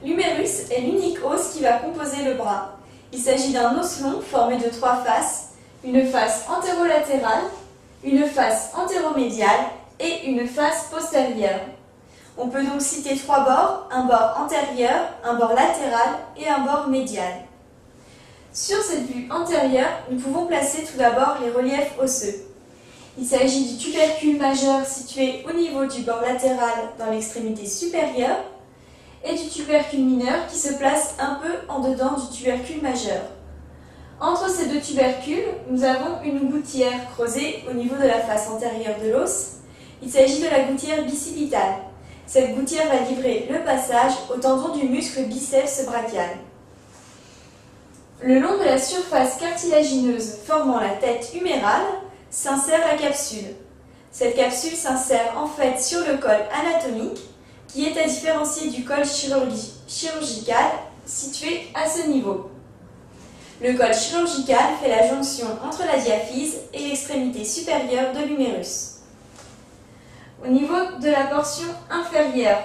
L'humérus est l'unique os qui va composer le bras. Il s'agit d'un os long formé de 3 faces, une face antérolatérale, une face antéromédiale et une face postérieure. On peut donc citer 3 bords, un bord antérieur, un bord latéral et un bord médial. Sur cette vue antérieure, nous pouvons placer tout d'abord les reliefs osseux. Il s'agit du tubercule majeur situé au niveau du bord latéral dans l'extrémité supérieure et du tubercule mineur qui se place un peu en dedans du tubercule majeur. Entre ces 2 tubercules, nous avons une gouttière creusée au niveau de la face antérieure de l'os. Il s'agit de la gouttière bicipitale. Cette gouttière va livrer le passage au tendon du muscle biceps brachial. Le long de la surface cartilagineuse formant la tête humérale s'insère la capsule. Cette capsule s'insère en fait sur le col anatomique qui est à différencier du col chirurgical situé à ce niveau. Le col chirurgical fait la jonction entre la diaphyse et l'extrémité supérieure de l'humérus. Au niveau de la portion inférieure,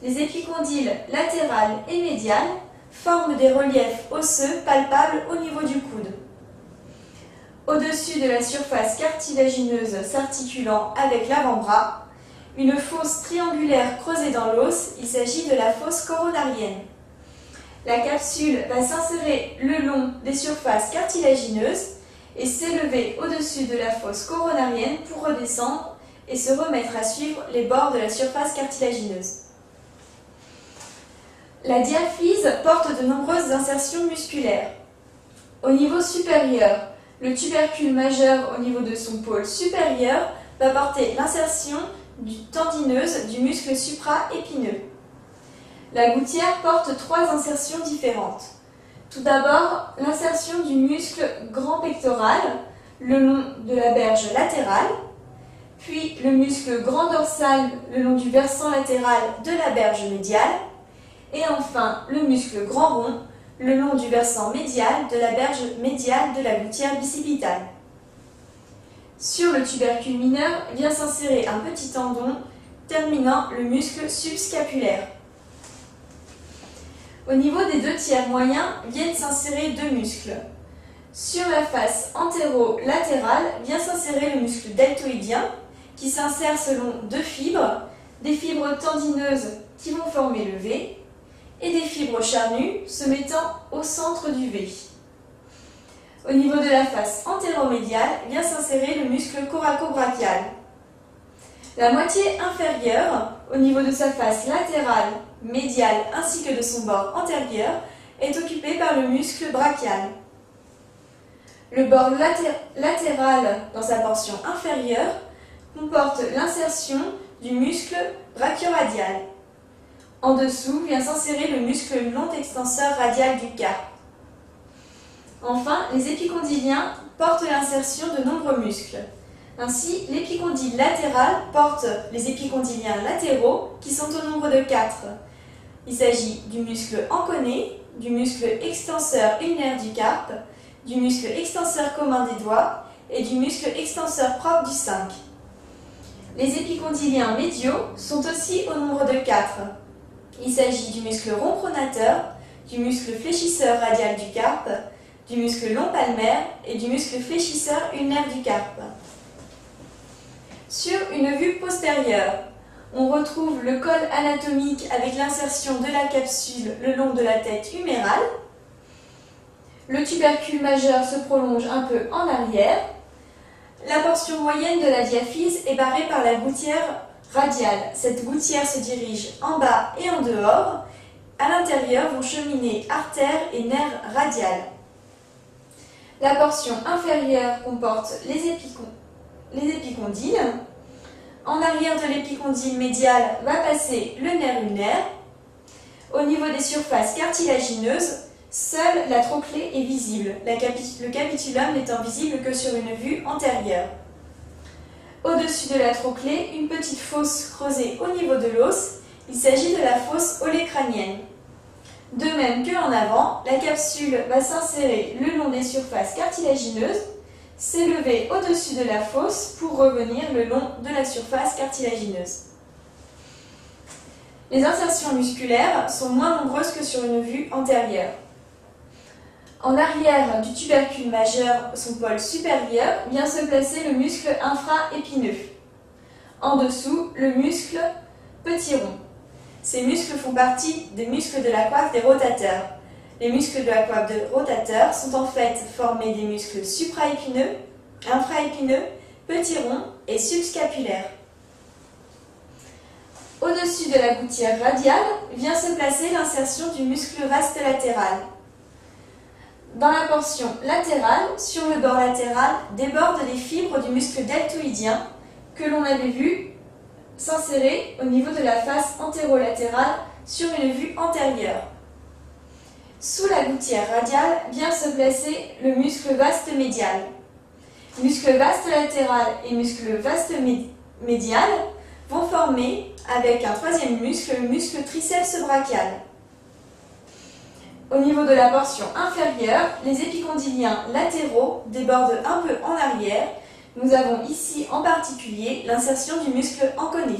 les épicondyles latérales et médiales forment des reliefs osseux palpables au niveau du coude. Au-dessus de la surface cartilagineuse s'articulant avec l'avant-bras, une fosse triangulaire creusée dans l'os, il s'agit de la fosse coronarienne. La capsule va s'insérer le long des surfaces cartilagineuses et s'élever au-dessus de la fosse coronarienne pour redescendre et se remettre à suivre les bords de la surface cartilagineuse. La diaphyse porte de nombreuses insertions musculaires. Au niveau supérieur, le tubercule majeur au niveau de son pôle supérieur va porter l'insertion tendineuse du muscle supraépineux. La gouttière porte 3 insertions différentes. Tout d'abord, l'insertion du muscle grand pectoral le long de la berge latérale, puis le muscle grand dorsal le long du versant latéral de la berge médiale, et enfin le muscle grand rond le long du versant médial de la berge médiale de la gouttière bicipitale. Sur le tubercule mineur vient s'insérer un petit tendon terminant le muscle subscapulaire. Au niveau des 2 tiers moyens viennent s'insérer 2 muscles. Sur la face antéro-latérale vient s'insérer le muscle deltoïdien qui s'insère selon 2 fibres, des fibres tendineuses qui vont former le V et des fibres charnues se mettant au centre du V. Au niveau de la face antéromédiale vient s'insérer le muscle coracobrachial. La moitié inférieure, au niveau de sa face latérale, médiale ainsi que de son bord antérieur, est occupée par le muscle brachial. Le bord latéral, dans sa portion inférieure, comporte l'insertion du muscle brachioradial. En dessous vient s'insérer le muscle long extenseur radial du carpe. Enfin, les épicondyliens portent l'insertion de nombreux muscles. Ainsi, l'épicondyle latéral porte les épicondyliens latéraux qui sont au nombre de 4. Il s'agit du muscle enconé, du muscle extenseur ulnaire du carpe, du muscle extenseur commun des doigts et du muscle extenseur propre du 5. Les épicondyliens médiaux sont aussi au nombre de 4. Il s'agit du muscle rond pronateur, du muscle fléchisseur radial du carpe, du muscle long palmaire et du muscle fléchisseur ulnaire du carpe. Sur une vue postérieure, on retrouve le col anatomique avec l'insertion de la capsule le long de la tête humérale. Le tubercule majeur se prolonge un peu en arrière. La portion moyenne de la diaphyse est barrée par la gouttière radiale. Cette gouttière se dirige en bas et en dehors. À l'intérieur vont cheminer artères et nerfs radiales. La portion inférieure comporte les épicondyles. En arrière de l'épicondyle médial va passer le nerf ulnaire. Au niveau des surfaces cartilagineuses, seule la trochlée est visible, le capitulum n'étant visible que sur une vue antérieure. Au-dessus de la trochlée, une petite fosse creusée au niveau de l'os, il s'agit de la fosse olécrânienne. De même qu'en avant, la capsule va s'insérer le long des surfaces cartilagineuses, s'élever au-dessus de la fosse pour revenir le long de la surface cartilagineuse. Les insertions musculaires sont moins nombreuses que sur une vue antérieure. En arrière du tubercule majeur, son pôle supérieur, vient se placer le muscle infraépineux. En dessous, le muscle petit rond. Ces muscles font partie des muscles de la coiffe des rotateurs. Les muscles de la coiffe des rotateurs sont en fait formés des muscles supraépineux, infraépineux, petit rond et subscapulaires. Au-dessus de la gouttière radiale vient se placer l'insertion du muscle vaste latéral. Dans la portion latérale, sur le bord latéral, débordent les fibres du muscle deltoïdien que l'on avait vu s'insérer au niveau de la face antérolatérale sur une vue antérieure. Sous la gouttière radiale vient se placer le muscle vaste médial. Muscle vaste latéral et muscle vaste médial vont former, avec un troisième muscle, le muscle triceps brachial. Au niveau de la portion inférieure, les épicondyliens latéraux débordent un peu en arrière. Nous avons ici en particulier l'insertion du muscle anconé.